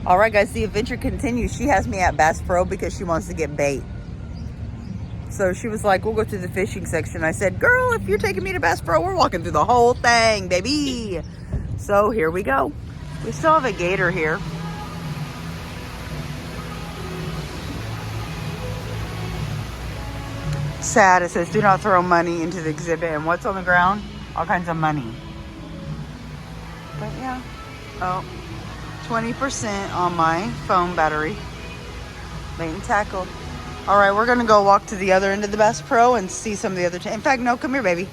All right, guys, the adventure continues. She has me at Bass Pro because she wants to get bait. So she was like, we'll go to the fishing section. I said, girl, if you're taking me to Bass Pro, we're walking through the whole thing, baby. So here we go. We still have a gator here. Sad. It says, do not throw money into the exhibit. And what's on the ground? All kinds of money. But yeah. Oh, 20% on my phone battery. Bait and tackle. All right, we're going to go walk to the other end of the Bass Pro and see some of the other tanks. In fact, no, come here, baby.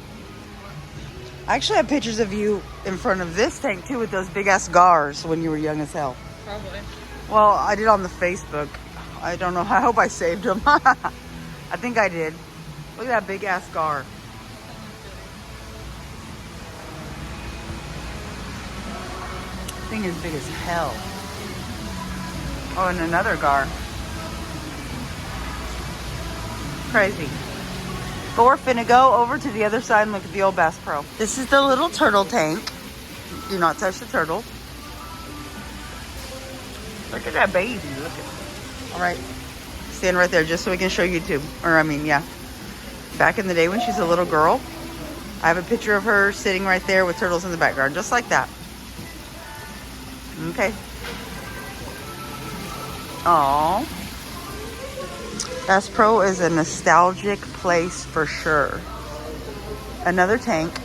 I actually have pictures of you in front of this tank, too, with those big-ass gars when you were young as hell. Probably. Well, I did on the Facebook. I don't know. I hope I saved them. I think I did. Look at that big-ass gar. Thing is big as hell. Oh, and another gar. Crazy. But we're finna go over to the other side and look at the old Bass Pro. This is the little turtle tank. Do not touch the turtle. Look at that baby. Look at. All right, stand right there just so we can show YouTube. Or I mean, yeah. Back in the day when she's a little girl, I have a picture of her sitting right there with turtles in the background, just like that. Okay. Aww. Bass Pro is a nostalgic place for sure. Another tank.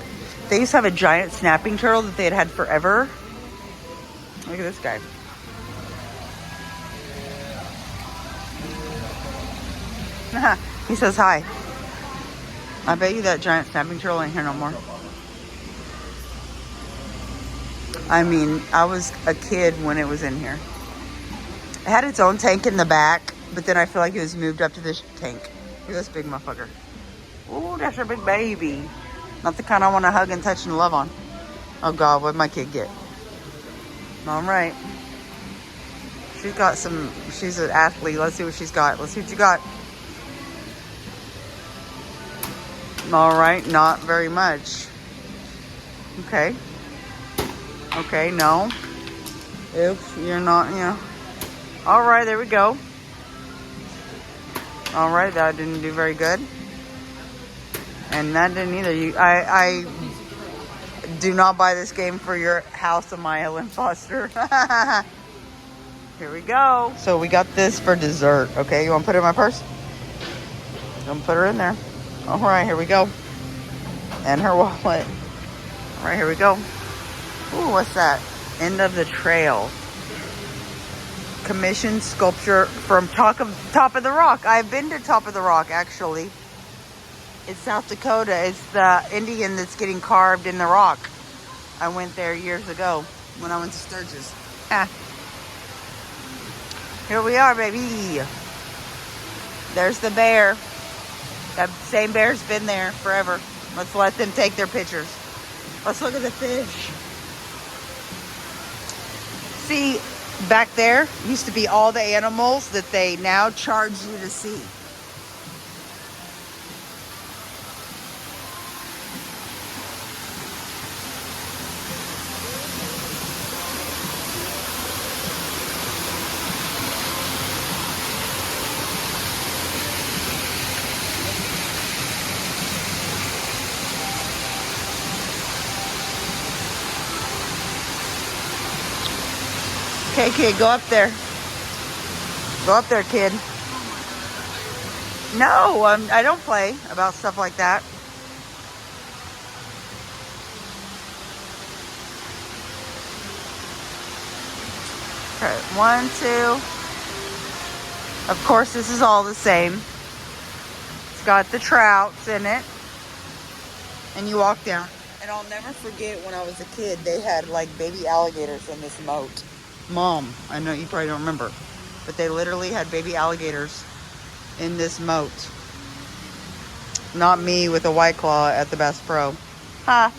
They used to have a giant snapping turtle that they had had forever. Look at this guy. He says hi. I bet you that giant snapping turtle ain't here no more. I mean, I was a kid when it was in here. It had its own tank in the back, but then I feel like it was moved up to this tank. Look at this big motherfucker. Ooh, that's a big baby. Not the kind I want to hug and touch and love on. Oh God, what'd my kid get? All right. She's got some, she's an athlete. Let's see what she's got. Let's see what you got. All right, not very much. Okay. Okay, no. Oops, you're not, yeah. All right, there we go. All right, that didn't do very good. And that didn't either. I do not buy this game for your house, Amaya Lynn Foster. Here we go. So we got this for dessert. Okay, you want to put it in my purse? I'm going to put her in there. All right, here we go. And her wallet. All right, here we go. Ooh, what's that? End of the trail. Commissioned sculpture from Top of the Rock. I've been to Top of the Rock, actually. It's South Dakota. It's the Indian that's getting carved in the rock. I went there years ago when I went to Sturgis. Here we are, baby. There's the bear. That same bear's been there forever. Let's let them take their pictures. Let's look at the fish. See, back there used to be all the animals that they now charge you to see. Okay, kid, go up there. Go up there, kid. No, I don't play about stuff like that. Okay, 1, 2. Of course, this is all the same. It's got the trouts in it. And you walk down. And I'll never forget when I was a kid, they had like baby alligators in this moat. Mom, I know you probably don't remember, but they literally had baby alligators in this moat. Not me with a White Claw at the Bass Pro. Ha!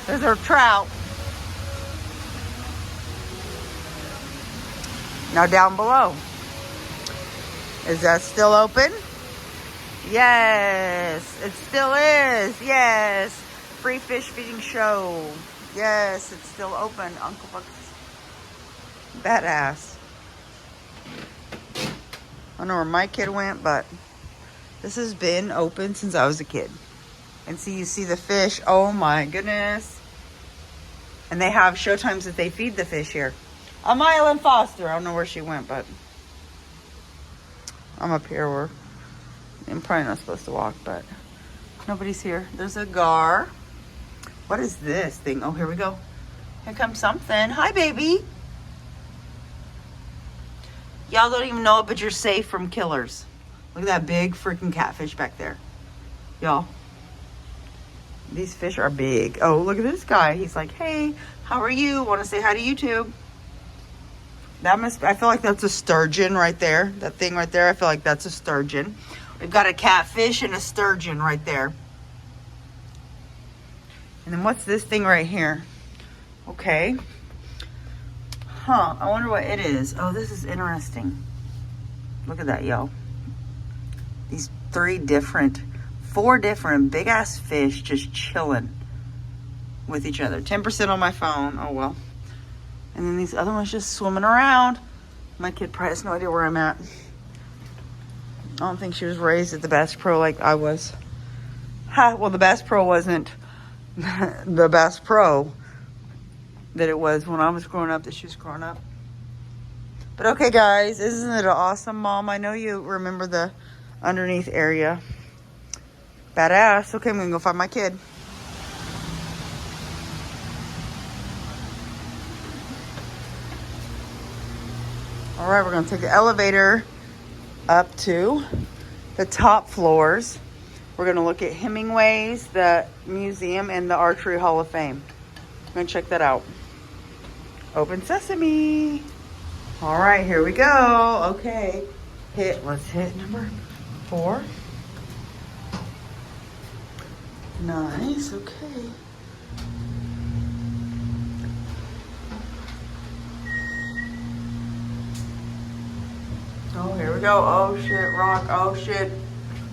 There's our trout. Now down below. Is that still open? Yes, it still is. Yes. Free fish feeding show. Yes, it's still open. Uncle Buck's badass. I don't know where my kid went, but this has been open since I was a kid. And see, you see the fish. Oh my goodness. And they have show times that they feed the fish here. I'm Island Foster. I don't know where she went, but I'm up here where I'm probably not supposed to walk, but nobody's here. There's a gar. What is this thing? Oh, here we go. Here comes something. Hi, baby. Y'all don't even know it, but you're safe from killers. Look at that big freaking catfish back there. Y'all. These fish are big. Oh, look at this guy. He's like, hey, how are you? Want to say hi to YouTube? I feel like that's a sturgeon right there. That thing right there, I feel like that's a sturgeon. We've got a catfish and a sturgeon right there. And then what's this thing right here? Okay. Huh, I wonder what it is. Oh, this is interesting. Look at that, y'all. These four different big ass fish just chilling with each other. 10% on my phone. Oh well. And then these other ones just swimming around. My kid probably has no idea where I'm at. I don't think she was raised at the Bass Pro like I was. Ha, well, the Bass Pro wasn't the Bass Pro that it was when I was growing up, that she was growing up. But okay, guys, isn't it awesome, Mom? I know you remember the underneath area. Badass. Okay, I'm gonna go find my kid. All right, we're gonna take the elevator up to the top floors. We're gonna look at Hemingway's, the museum, and the Archery Hall of Fame. I'm gonna check that out. Open sesame. All right, here we go. Okay, let's hit number 4. Nice, okay. Oh, here we go. Oh shit, rock. Oh shit.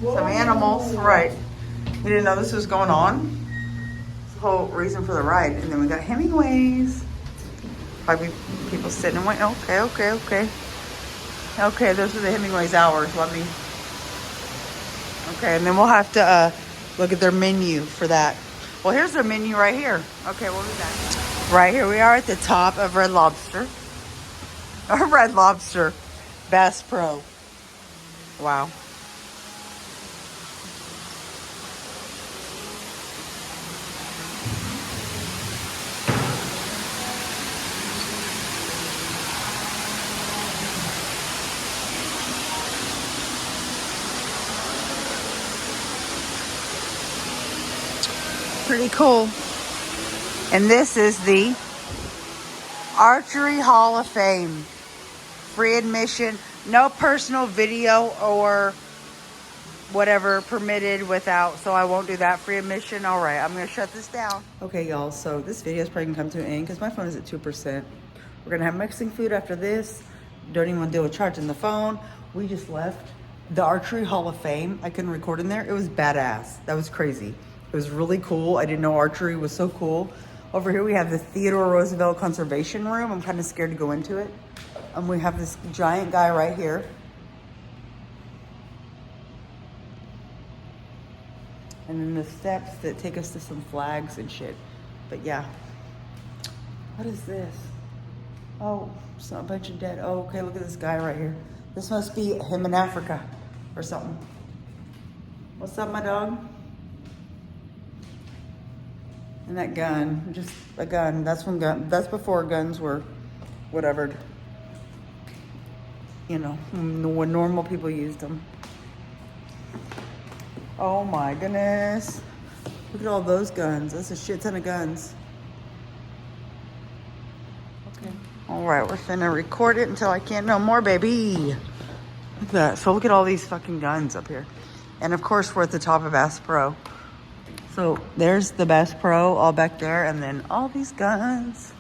Some animals. Right. We didn't know this was going on. It's the whole reason for the ride. And then we got Hemingway's. Probably people sitting and waiting. Okay. Okay, those are the Hemingway's hours. Let me. Okay, and then we'll have to look at their menu for that. Well, here's their menu right here. Okay, we'll be back. Right here we are at the top of Red Lobster. Or Red Lobster. Bass Pro. Wow. Pretty cool. And this is the Archery Hall of Fame. Free admission, no personal video or whatever permitted without, so I won't do that. Free admission. All right, I'm gonna shut this down. Okay, y'all, so this video is probably gonna come to an end because my phone is at 2%. We're gonna have Mexican food after this. Don't even want to deal with charging the phone. We just left the Archery Hall of Fame. I couldn't record in there. It was badass. That was crazy. It was really cool. I didn't know archery was so cool. Over here we have the Theodore Roosevelt Conservation Room. I'm kind of scared to go into it. We have this giant guy right here. And then the steps that take us to some flags and shit. But yeah. What is this? Oh, it's not a bunch of dead. Oh, okay, look at this guy right here. This must be him in Africa or something. What's up, my dog? And that gun, just a gun. That's before guns were whatever. You know, when normal people used them. Oh my goodness. Look at all those guns. That's a shit ton of guns. Okay. All right, we're finna record it until I can't no more, baby. Look at that. So look at all these fucking guns up here. And of course, we're at the top of Bass Pro. So there's the Bass Pro all back there. And then all these guns.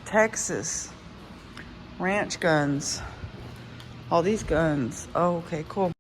Texas. Ranch guns. All these guns. Oh, okay, cool.